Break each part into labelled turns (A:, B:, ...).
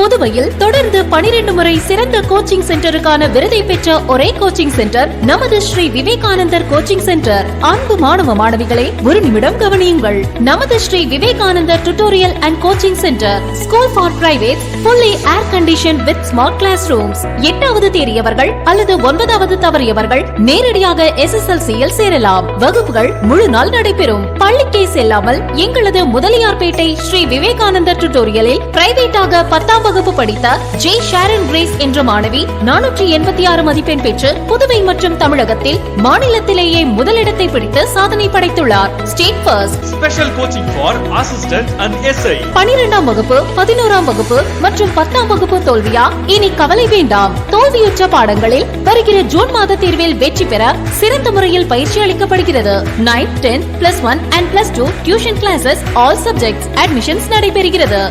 A: புதுவையில் தொடர்ந்து 12 முறை சிறந்த கோச்சிங் சென்டருக்கான விருதை பெற்ற ஒரே கோச்சிங் சென்டர் நமது ஸ்ரீ விவேகானந்தர் கோச்சிங் சென்டர். அன்பு மாணவ மாணவிகளே, ஒரு நிமிடம் கவனியுங்கள். நமது Sri Vivekanandar tutorial and coaching centre school for private, fully air conditioned with smart classrooms. 8வது தேறியவர்கள் அல்லது 9வது தவறியவர்கள் நேரடியாக SSLC-யில் சேரலாம். வகுப்புகள் முழு நாள் நடைபெறும். பள்ளிக்கே செல்லாமல் எங்களது முதலியார்பேட்டை ஸ்ரீ விவேகானந்தர் டியூட்டோரியலில் பிரைவேட்டாக 10ஆம் வகுப்பு படித்த ஜே ஷாரன் கிரேஸ் என்ற மாணவி 486 மதிப்பெண் பெற்று புதுவை மற்றும் தமிழகத்தில் மாநிலத்திலேயே முதலிடத்தை பிடித்து சாதனை படைத்துள்ளார். State first.
B: Special coaching for assistant and SI.
A: 12ஆம் வகுப்பு, 11ஆம் வகுப்பு மற்றும் 10ஆம் வகுப்பு தோல்வியா? இனி கவலை வேண்டாம். தோல்வியுற்ற பாடங்களில் வருகிற ஜூன் மாத தேர்வில் வெற்றி பெற சிறந்த முறையில் பயிற்சி அளிக்கப்படுகிறது. 9, 10, +1 and +2 tuition classes, all subjects admissions நடைபெறுகிறது.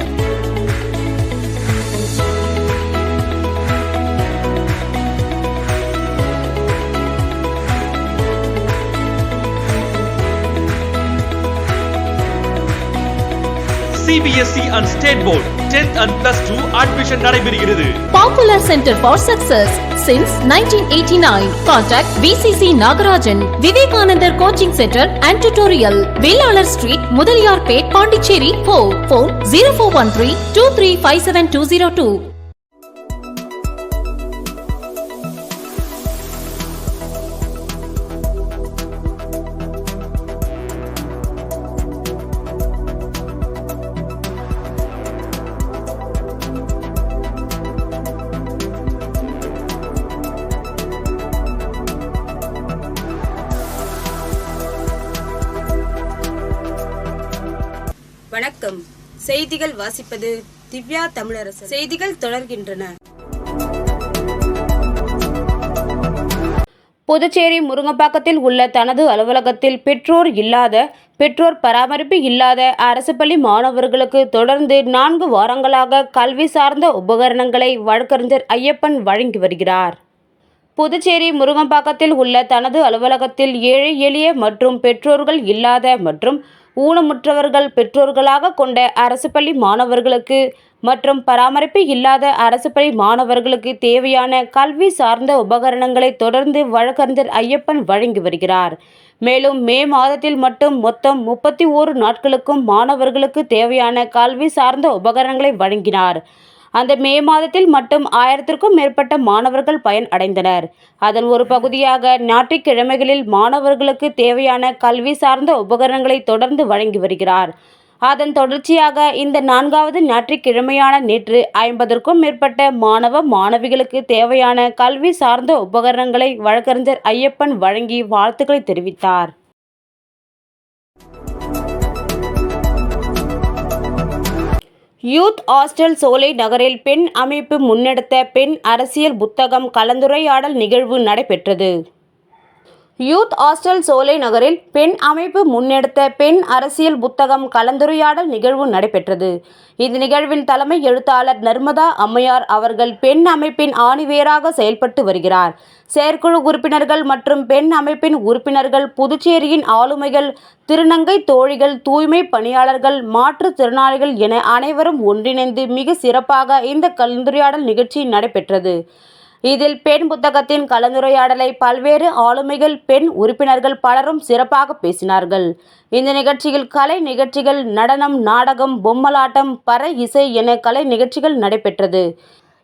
B: CBSE and State Board 10th and +2 admission நடைபெறுகிறது.
A: Popular Center for Success since 1989. Contact VCC Nagarajan, Vivekanandar Coaching Center and Tutorial, Vellalar Street, Mudaliyarpet, Pondicherry. Phone 0413 2357202.
C: வணக்கம். செய்திகள் வாசிப்பது திவ்யா தமிழரசு. செய்திகள் தொடர்கின்றன.
D: புதுச்சேரி முருங்கப்பாக்கத்தில் உள்ள தனது அலுவலகத்தில் பெற்றோர் பராமரிப்பு இல்லாத அரசு பள்ளி மாணவர்களுக்கு தொடர்ந்து 4 வாரங்களாக கல்வி சார்ந்த உபகரணங்களை வழக்கறிஞர் ஐயப்பன் வழங்கி வருகிறார். புதுச்சேரி முருங்கப்பாக்கத்தில் உள்ள தனது அலுவலகத்தில் ஏழை எளிய மற்றும் பெற்றோர்கள் இல்லாத மற்றும் ஊனமுற்றவர்கள் பெற்றோர்களாக கொண்ட அரசு பள்ளி மாணவர்களுக்கு மற்றும் பராமரிப்பு இல்லாத அரசு பள்ளி மாணவர்களுக்கு தேவையான கல்வி சார்ந்த உபகரணங்களை தொடர்ந்து வழக்கறிஞர் ஐயப்பன் வழங்கி வருகிறார். மேலும் மே மாதத்தில் மட்டும் மொத்தம் 31 நாட்களுக்கும் மாணவர்களுக்கு தேவையான கல்வி சார்ந்த உபகரணங்களை வழங்கினார். அந்த மே மாதத்தில் மட்டும் 1000க்கும் மேற்பட்ட மாணவர்கள் பயன் அடைந்தனர். அதன் ஒரு பகுதியாக ஞாயிற்றுக்கிழமைகளில் மாணவர்களுக்கு தேவையான கல்வி சார்ந்த உபகரணங்களை தொடர்ந்து வழங்கி வருகிறார். அதன் தொடர்ச்சியாக இந்த 4வது ஞாயிற்றுக்கிழமையான நேற்று 50க்கும் மேற்பட்ட மாணவ மாணவிகளுக்கு தேவையான கல்வி சார்ந்த உபகரணங்களை வழக்கறிஞர் ஐயப்பன் வழங்கி வாழ்த்துக்களை தெரிவித்தார். யூத் ஹாஸ்டல் சோலை நகரில் பெண் அமைப்பு முன்னெடுத்த பெண் அரசியல் புத்தகம் கலந்துரையாடல் நிகழ்வு நடைபெற்றது. யூத் ஹாஸ்டல் சோலை நகரில் பெண் அமைப்பு முன்னெடுத்த பெண் அரசியல் புத்தகம் கலந்துரையாடல் நிகழ்வு நடைபெற்றது. இந்த நிகழ்வில் தலைமை எழுத்தாளர் நர்மதா அம்மையார் அவர்கள் பெண் அமைப்பின் ஆணிவேராக செயல்பட்டு வருகிறார். செயற்குழு உறுப்பினர்கள் மற்றும் பெண் அமைப்பின் உறுப்பினர்கள், புதுச்சேரியின் ஆளுமைகள், திருநங்கை தோழிகள், தூய்மை பணியாளர்கள், மாற்றுத்திறனாளிகள் என அனைவரும் ஒன்றிணைந்து மிக சிறப்பாக இந்த கலந்துரையாடல் நிகழ்ச்சி நடைபெற்றது. இதில் பெண் புத்தகத்தின் கலந்துரையாடலை பல்வேறு ஆளுமைகள், பெண் உறுப்பினர்கள் பலரும் சிறப்பாக பேசினார்கள். இந்த நிகழ்ச்சியில் கலை நிகழ்ச்சிகள், நடனம், நாடகம், பொம்மலாட்டம், பறை இசை என கலை நிகழ்ச்சிகள் நடைபெற்றது.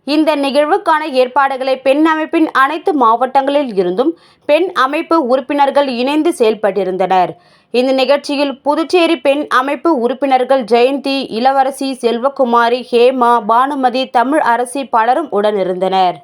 D: இந்த நிகழ்வுக்கான ஏற்பாடுகளை பெண் அமைப்பின் அனைத்து மாவட்டங்களில் இருந்தும் பெண் அமைப்பு உறுப்பினர்கள் இணைந்து செயல்பட்டிருந்தனர். இந்த நிகழ்ச்சியில் புதுச்சேரி பெண் அமைப்பு உறுப்பினர்கள் ஜெயந்தி, இளவரசி, செல்வகுமாரி, ஹேமா, பானுமதி, தமிழ் அரசி பலரும் உடனிருந்தனர்.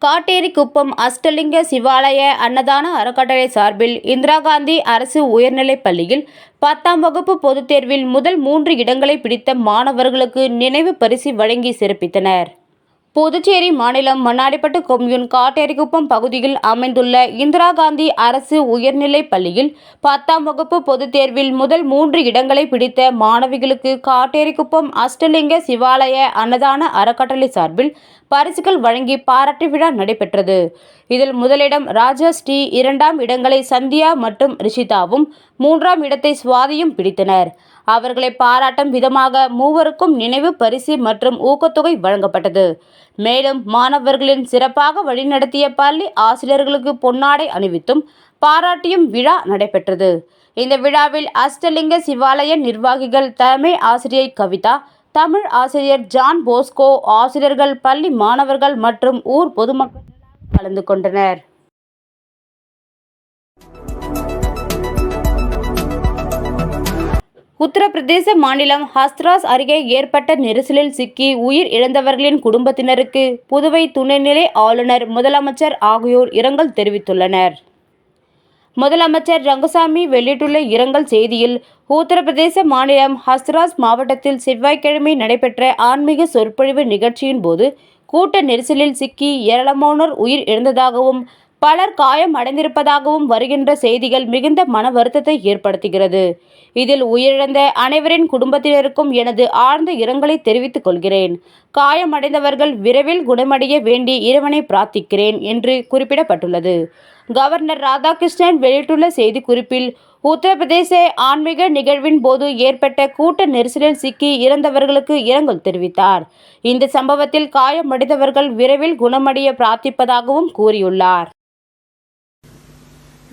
D: காட்டேரிக்குப்பம் அஷ்டலிங்க சிவாலய அன்னதான அறக்கட்டளை சார்பில் இந்திரா காந்தி அரசு உயர்நிலைப் பள்ளியில் 10ஆம் வகுப்பு பொதுத் தேர்வில் முதல் 3 இடங்களை பிடித்த மாணவர்களுக்கு நினைவு பரிசு வழங்கி சிறப்பித்தனர். புதுச்சேரி மாநிலம் மண்ணாடிப்பட்டு கொம்யூன் காட்டேரிக்குப்பம் பகுதியில் அமைந்துள்ள இந்திரா காந்தி அரசு உயர்நிலைப் பள்ளியில் 10ஆம் வகுப்பு பொதுத் தேர்வில் முதல் 3 இடங்களை பிடித்த மாணவிகளுக்கு காட்டேரிக்குப்பம் அஷ்டலிங்க சிவாலய அன்னதான அறக்கட்டளை சார்பில் பரிசுகள் வழங்கி பாராட்டு விழா நடைபெற்றது. இதில் முதலிடம் ராஜஸ்ரீ, 2ஆம் இடங்களை சந்தியா மற்றும் ரிஷிதாவும், 3ஆம் இடத்தை சுவாதியும் பிடித்தனர். அவர்களை பாராட்டும் விதமாக மூவருக்கும் நினைவு பரிசு மற்றும் ஊக்கத்தொகை வழங்கப்பட்டது. மேலும் மாணவர்களின் சிறப்பாக வழிநடத்திய பள்ளி ஆசிரியர்களுக்கு பொன்னாடை அணிவித்தும் பாராட்டியும் விழா நடைபெற்றது. இந்த விழாவில் அஷ்டலிங்க சிவாலய நிர்வாகிகள், தலைமை ஆசிரியை கவிதா, தமிழ் ஆசிரியர் ஜான் போஸ்கோ, ஆசிரியர்கள், பள்ளி மாணவர்கள் மற்றும் ஊர் பொதுமக்கள் கலந்து கொண்டனர். உத்தரப்பிரதேச மாநிலம் ஹஸ்ராஸ் அருகே ஏற்பட்ட நெரிசலில் சிக்கி உயிர் இழந்தவர்களின் குடும்பத்தினருக்கு புதுவை துணைநிலை ஆளுநர், முதலமைச்சர் ஆகியோர் இரங்கல் தெரிவித்துள்ளனர். முதலமைச்சர் ரங்கசாமி வெளியிட்டுள்ள இரங்கல் செய்தியில், உத்தரப்பிரதேச மாநிலம் ஹஸ்ராஸ் மாவட்டத்தில் செவ்வாய்க்கிழமை நடைபெற்ற ஆன்மீக சொற்பொழிவு நிகழ்ச்சியின் போது கூட்ட நெரிசலில் சிக்கி ஏராளமானோர் உயிர் இழந்ததாகவும் பலர் காயம் அடைந்திருப்பதாகவும் வருகின்ற செய்திகள் மிகுந்த மன வருத்தத்தை ஏற்படுத்துகிறது. இதில் உயிரிழந்த அனைவரின் குடும்பத்தினருக்கும் எனது ஆழ்ந்த இரங்கலை தெரிவித்துக் கொள்கிறேன். காயமடைந்தவர்கள் விரைவில் குணமடைய வேண்டி இறைவனை பிரார்த்திக்கிறேன் என்று குறிப்பிடப்பட்டுள்ளது. கவர்னர் ராதாகிருஷ்ணன் வெளியிட்டுள்ள செய்திக்குறிப்பில், உத்தரப்பிரதேச ஆன்மீக நிகழ்வின் போது ஏற்பட்ட கூட்ட நெரிசலில் சிக்கி இறந்தவர்களுக்கு இரங்கல் தெரிவித்தார். இந்த சம்பவத்தில் காயமடைந்தவர்கள் விரைவில் குணமடைய பிரார்த்திப்பதாகவும் கூறியுள்ளார்.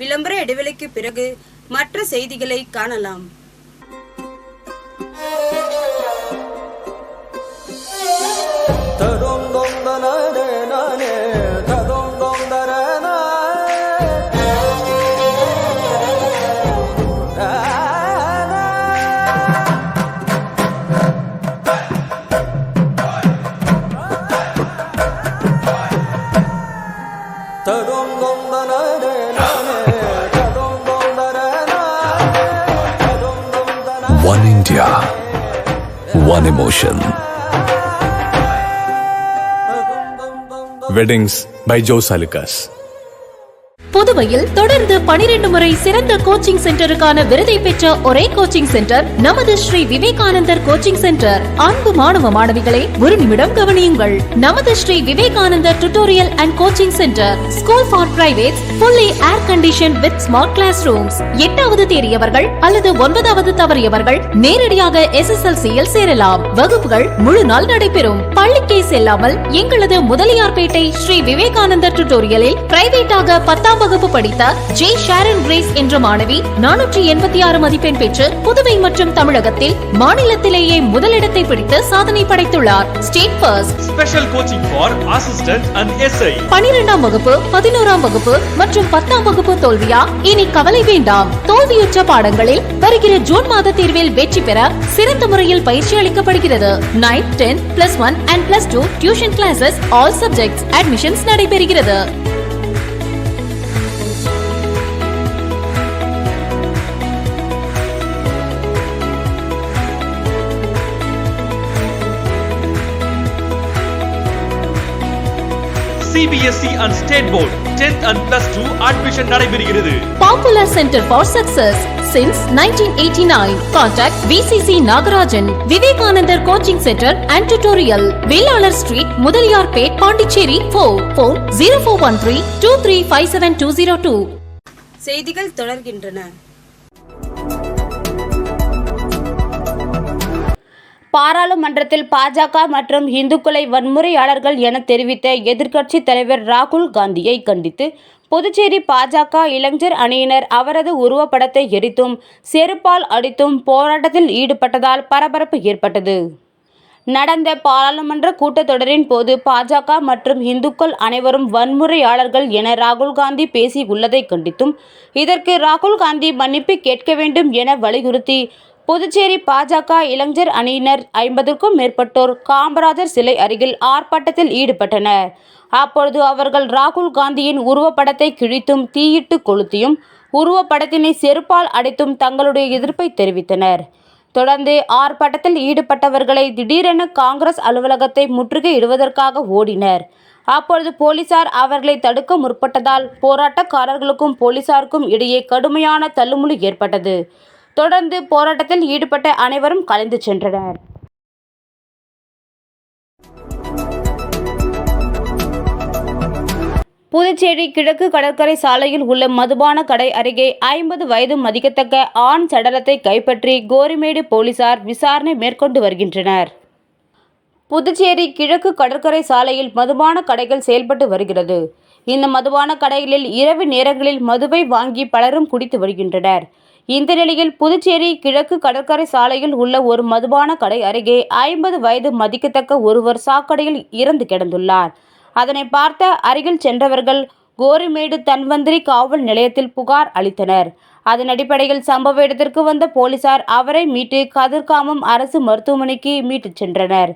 C: விளம்பர இடைவெளிக்கு பிறகு மற்ற செய்திகளை காணலாம்.
E: One India, one emotion. Weddings by Joe Salukas.
A: புதுவையில் தொடர்ந்து 12 முறை சிறந்த கோச்சிங் சென்டருக்கான விருதை பெற்ற ஒரே கோச்சிங் சென்டர் நமது ஸ்ரீ விவேகானந்தர் கோச்சிங் சென்டர். அன்பு மாணவ மாணவிகளை ஒரு நிமிடம் கவனியுங்கள். நமது Sri Vivekanandar tutorial and coaching centre, school for privates, fully air conditioned with smart classrooms. 8வது தேறியவர்கள் அல்லது 9வது தவறியவர்கள் நேரடியாக SSLC-யில் சேரலாம். வகுப்புகள் முழு நாள் நடைபெறும். பள்ளிக்கே செல்லாமல் எங்களது முதலியார்பேட்டை ஸ்ரீ விவேகானந்தர் டியூட்டோரியலில் பிரைவேட்டாக 10ஆம் வகுப்பு படித்த ஜே ஷாரன் கிரேஸ் என்ற மாணவி 486 மதிப்பெண் பெற்று புதுவை மற்றும் தமிழகத்தில் மாநிலத்திலேயே முதலிடத்தை பிடித்து சாதனை படைத்துள்ளார். State first.
B: Special coaching for assistant and SI.
A: 12ஆம் வகுப்பு, 11ஆம் வகுப்பு மற்றும் 10ஆம் வகுப்பு தோல்வியா? இனி கவலை வேண்டாம். தோல்வியுற்ற பாடங்களில் வருகிற ஜூன் மாத தேர்வில் வெற்றி பெற சிறந்த முறையில் பயிற்சி அளிக்கப்படுகிறது. 9th, 10th, +1 and +2 tuition classes, all subjects admissions நடைபெறுகிறது.
B: CBSE and State Board 10th and +2 admission நடைபெறுகிறது.
A: Popular Center for Success since 1989. Contact VCC Nagarajan, Vivekanandar Coaching Center and Tutorial, Vellalar Street, Mudaliyarpet, Pondicherry 4. Phone 0413 2357202.
C: செய்திகள் தொடர்கின்றன.
D: பாராளுமன்றத்தில் பாஜக மற்றும் இந்துக்களை வன்முறையாளர்கள் என தெரிவித்த எதிர்க்கட்சி தலைவர் ராகுல் காந்தியை கண்டித்து புதுச்சேரி பாஜக இளைஞர் அணியினர் அவரது உருவப்படத்தை எரித்தும் செருப்பால் அடித்தும் போராட்டத்தில் ஈடுபட்டதால் பரபரப்பு ஏற்பட்டது. நடந்த பாராளுமன்ற கூட்டத்தொடரின் போது பாஜக மற்றும் இந்துக்கள் அனைவரும் வன்முறையாளர்கள் என ராகுல் காந்தி பேசி உள்ளதை கண்டித்தும் இதற்கு ராகுல் காந்தி மன்னிப்பு கேட்க வேண்டும் என வலியுறுத்தி புதுச்சேரி பாஜக இளைஞர் அணியினர் 50க்கும் மேற்பட்டோர் காமராஜர் சிலை அருகில் ஆர்ப்பாட்டத்தில் ஈடுபட்டனர். அப்பொழுது அவர்கள் ராகுல் காந்தியின் உருவப்படத்தை கிழித்தும் தீயிட்டு கொளுத்தியும் உருவப்படத்தினை செருப்பால் அடித்தும் தங்களுடைய எதிர்ப்பை தெரிவித்தனர். தொடர்ந்து ஆர்ப்பாட்டத்தில் ஈடுபட்டவர்களை திடீரென காங்கிரஸ் அலுவலகத்தை முற்றுகையிடுவதற்காக ஓடினர். அப்பொழுது போலீசார் அவர்களை தடுக்க முற்பட்டதால் போராட்டக்காரர்களுக்கும் போலீசாருக்கும் இடையே கடுமையான தள்ளுமுள்ளு ஏற்பட்டது. தொடர்ந்து போராட்டத்தில் ஈடுபட்ட அனைவரும் கலைந்து சென்றனர். புதுச்சேரி கிழக்கு கடற்கரை சாலையில் உள்ள மதுபான கடை அருகே 50 வயது மதிக்கத்தக்க ஆண் சடலத்தை கைப்பற்றி கோரிமேடு போலீசார் விசாரணை மேற்கொண்டு வருகின்றனர். புதுச்சேரி கிழக்கு கடற்கரை சாலையில் மதுபான கடைகள் செயல்பட்டு வருகிறது. இந்த மதுபான கடைகளில் இரவு நேரங்களில் மதுவை வாங்கி பலரும் குடித்து வருகின்றனர். இந்த நிலையில் புதுச்சேரி கிழக்கு கடற்கரை சாலையில் உள்ள ஒரு மதுபான கடை அருகே 50 வயது மதிக்கத்தக்க ஒருவர் சாக்கடையில் இறந்து கிடந்துள்ளார். அதனை பார்த்த அருகில் சென்றவர்கள் கோரிமேடு தன்வந்திரி காவல் நிலையத்தில் புகார் அளித்தனர். அதன் அடிப்படையில் சம்பவ இடத்திற்கு வந்த போலீசார் அவரை மீட்டு கதிர்காமம் அரசு மருத்துவமனைக்கு மீட்டுச் சென்றனர்.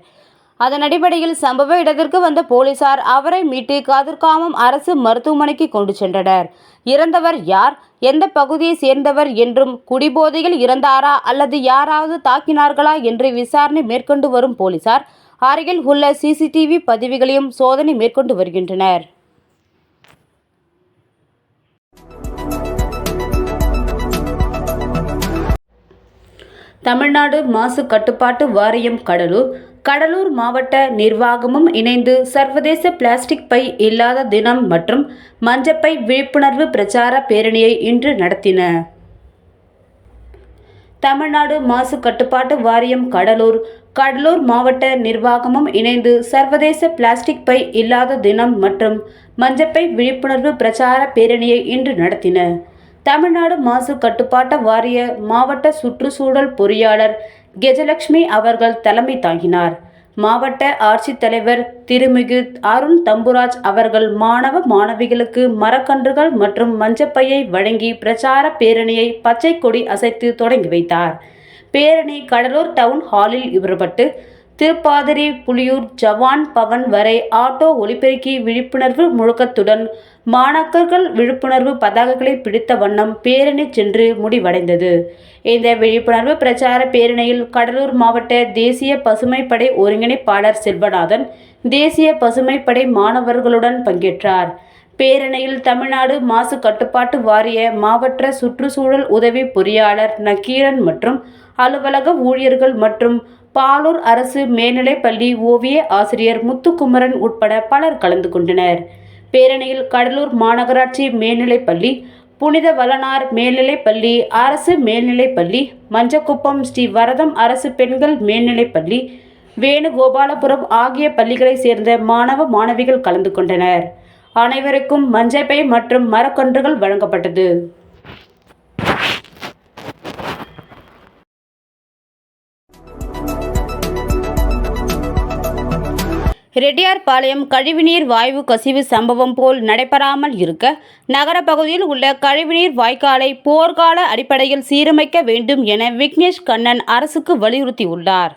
D: அதன் அடிப்படையில் சம்பவ இடத்திற்கு வந்த போலீசார் அவரை மீட்டு கதிர்காமம் அரசு மருத்துவமனைக்கு கொண்டு சென்றனர். இறந்தவர் யார், எந்த பகுதியை சேர்ந்தவர் என்றும் குடிபோதையில் இறந்தாரா அல்லது யாராவது தாக்கினார்களா என்று விசாரணை மேற்கொண்டு வரும் போலீசார் அருகில் உள்ள CCTV பதிவுகளையும் சோதனை மேற்கொண்டு வருகின்றனர். தமிழ்நாடு மாசு கட்டுப்பாட்டு வாரியம் கடலூர் மாவட்ட நிர்வாகமும் இணைந்து சர்வதேச பிளாஸ்டிக் பை இல்லாத தினம் மற்றும் மஞ்சப்பை விழிப்புணர்வு பிரச்சார பேரணியை இன்று நடத்தின. தமிழ்நாடு மாசு கட்டுப்பாட்டு வாரியம் கடலூர் மாவட்ட நிர்வாகமும் இணைந்து சர்வதேச பிளாஸ்டிக் பை இல்லாத தினம் மற்றும் மஞ்சப்பை விழிப்புணர்வு பிரச்சார பேரணியை இன்று நடத்தின. தமிழ்நாடு மாசு கட்டுப்பாட்டு வாரிய மாவட்ட சுற்றுச்சூழல் பொறியாளர் கெஜலட்சுமி அவர்கள் தலைமை தாங்கினார். மாவட்ட ஆட்சித்தலைவர் திருமிகு அருண் தம்புராஜ் அவர்கள் மாணவ மாணவிகளுக்கு மரக்கன்றுகள் மற்றும் மஞ்சப்பையை வழங்கி பிரச்சார பேரணியை பச்சை கொடி அசைத்து தொடங்கி வைத்தார். பேரணி கடலூர் டவுன் ஹாலில் புறப்பட்டு திருப்பாதிரி புலியூர் ஜவான் பவன் வரை ஆட்டோ ஒலிபெருக்கி விழிப்புணர்வு முழக்கத்துடன் மாணாக்கர்கள் விழிப்புணர்வு பதாகைகளை பிடித்த வண்ணம் பேரணி சென்று முடிவடைந்தது. இந்த விழிப்புணர்வு பிரச்சார பேரணியில் கடலூர் மாவட்ட தேசிய பசுமைப்படை ஒருங்கிணைப்பாளர் செல்வநாதன் தேசிய பசுமைப்படை மாணவர்களுடன் பங்கேற்றார். பேரணியில் தமிழ்நாடு மாசு கட்டுப்பாட்டு வாரிய மாவட்ட சுற்றுச்சூழல் உதவி பொறியாளர் நக்கீரன் மற்றும் அலுவலக ஊழியர்கள் மற்றும் பாலூர் அரசு மேல்நிலைப்பள்ளி ஓவிய ஆசிரியர் முத்துக்குமரன் உட்பட பலர் கலந்து கொண்டனர். பேரணியில் கடலூர் மாநகராட்சி மேல்நிலைப்பள்ளி, புனித வளனார் மேல்நிலைப்பள்ளி, அரசு மேல்நிலைப்பள்ளி, மஞ்சக்குப்பம் ஸ்ரீ வரதம் அரசு பெண்கள் மேல்நிலைப்பள்ளி, வேணுகோபாலபுரம் ஆகிய பள்ளிகளை சேர்ந்த மாணவ மாணவிகள் கலந்து கொண்டனர். அனைவருக்கும் மஞ்சப்பை மற்றும் மரக்கன்றுகள் வழங்கப்பட்டது. ரெட்டியார்பாளையம் கழிவுநீர் வாயு கசிவு சம்பவம் போல் நடைபெறாமல் இருக்க நகர பகுதியில் உள்ள கழிவுநீர் வாய்க்காலை போர்க்கால அடிப்படையில் சீரமைக்க வேண்டும் என விக்னேஷ் கண்ணன் அரசுக்கு வலியுறுத்தியுள்ளார்.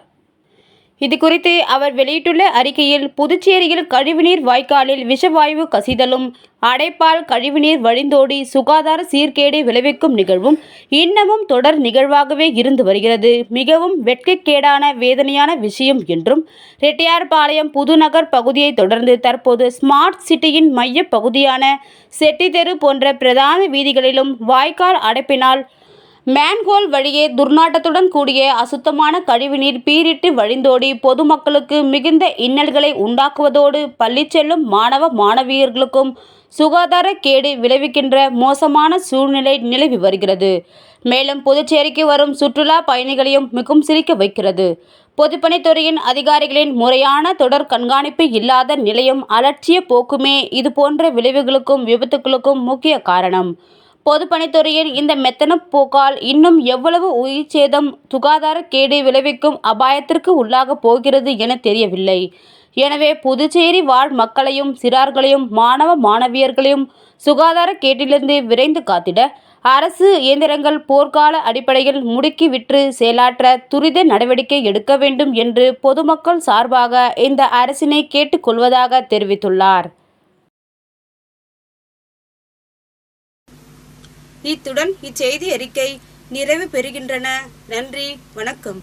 D: இதுகுறித்து அவர் வெளியிட்டுள்ள அறிக்கையில், புதுச்சேரியில் கழிவுநீர் வாய்க்காலில் விஷவாயு கசிதலும் அடைப்பால் கழிவுநீர் வழிந்தோடி சுகாதார சீர்கேடை விளைவிக்கும் நிகழ்வும் இன்னமும் தொடர் நிகழ்வாகவே இருந்து வருகிறது. மிகவும் வெட்கக்கேடான வேதனையான விஷயம் என்றும், ரெட்டியார்பாளையம் புதுநகர் பகுதியை தொடர்ந்து தற்போது ஸ்மார்ட் சிட்டியின் மைய பகுதியான செட்டித்தெரு போன்ற பிரதான வீதிகளிலும் வாய்க்கால் அடைப்பினால் மேன்ஹோல் வழியே துர்நாற்றத்துடன் கூடிய அசுத்தமான கழிவுநீர் பீரிட்டு வழிந்தோடி பொதுமக்களுக்கு மிகுந்த இன்னல்களை உண்டாக்குவதோடு பள்ளி செல்லும் மாணவ மாணவியர்களுக்கும் சுகாதார கேடு விளைவிக்கின்ற மோசமான சூழ்நிலை நிலவி வருகிறது. மேலும் புதுச்சேரிக்கு வரும் சுற்றுலா பயணிகளையும் மிகவும் சிரிக்க வைக்கிறது. பொதுப்பணித்துறையின் அதிகாரிகளின் முறையான தொடர் கண்காணிப்பு இல்லாத நிலையும் அலட்சிய போக்குமே இதுபோன்ற விளைவுகளுக்கும் விபத்துகளுக்கும் முக்கிய காரணம். பொதுப்பணித்துறையின் இந்த மெத்தன போக்கால் இன்னும் எவ்வளவு உயிர் சேதம், சுகாதார கேடு விளைவிக்கும் அபாயத்திற்கு உள்ளாக போகிறது என தெரியவில்லை. எனவே புதுச்சேரி வாழ் மக்களையும் சிறார்களையும் மாணவ மாணவியர்களையும் சுகாதார கேட்டிலிருந்து விரைந்து காத்திட அரசு இயந்திரங்கள் போர்க்கால அடிப்படையில் முடுக்கி விற்று செயலாற்ற துரித நடவடிக்கை எடுக்க வேண்டும் என்று பொதுமக்கள் சார்பாக இந்த அரசினை கேட்டுக்கொள்வதாக தெரிவித்துள்ளார்.
C: இத்துடன் இச்செய்தி அறிக்கை நிறைவு பெறுகின்றன. நன்றி, வணக்கம்.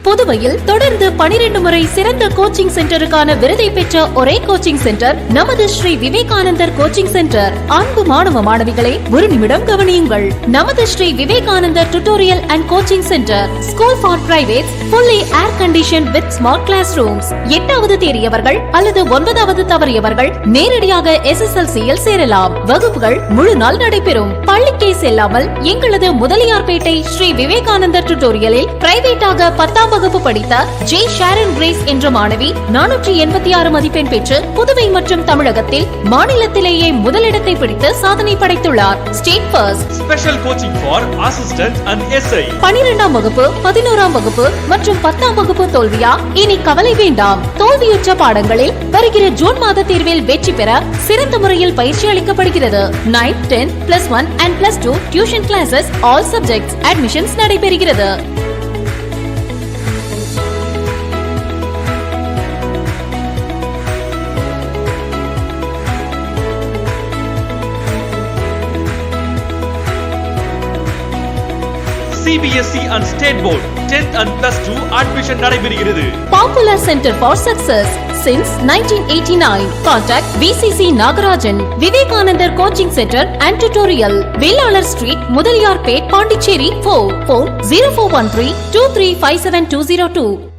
A: புதுவையில் தொடர்ந்து 12 முறை சிறந்த கோச்சிங் சென்டருக்கான விருதை பெற்ற ஒரே கோச்சிங் சென்டர் நமது ஸ்ரீ விவேகானந்தர் கோச்சிங் சென்டர். அன்பு மாணவ மாணவிகளை ஒரு நிமிடம் கவனியுங்கள். நமது Sri Vivekanandar tutorial and coaching centre school for privates, fully air conditioned with smart classrooms. 8வது தேறியவர்கள் அல்லது 9வது தவறியவர்கள் நேரடியாக SSLC-யில் சேரலாம். வகுப்புகள் முழு நாள் நடைபெறும். பள்ளிக்கே செல்லாமல் எங்களது முதலியார்பேட்டை ஸ்ரீ விவேகானந்தர் டியூட்டோரியலில் பிரைவேட்டாக 10ஆம் வகுப்பு படித்த ஜே ஷாரன் கிரேஸ் என்ற மாணவி 486 மதிப்பெண் பெற்று புதுவை மற்றும் தமிழகத்தில் மாநிலத்திலேயே முதலிடத்தை பிடித்து சாதனை படைத்துள்ளார். State first.
B: Special coaching for assistant and SI.
A: 12ஆம் வகுப்பு, 11ஆம் வகுப்பு மற்றும் 10ஆம் வகுப்பு தோல்வியா? இனி கவலை வேண்டாம். தோல்வியுற்ற பாடங்களில் வருகிற ஜூன் மாத தேர்வில் வெற்றி பெற சிறந்த முறையில் பயிற்சி அளிக்கப்படுகிறது. 9, 10, +1 and +2 tuition classes, all subjects admissions நடைபெறுகிறது.
B: CBSE and State Board 10th and +2 admission நடைபெறுகிறது.
A: Popular Center for Success since 1989. Contact VCC Nagarajan, Vivekanandar Coaching Center and Tutorial, Vellalar Street, Mudaliyarpet, Pondicherry 4. Phone 0413 2357 202.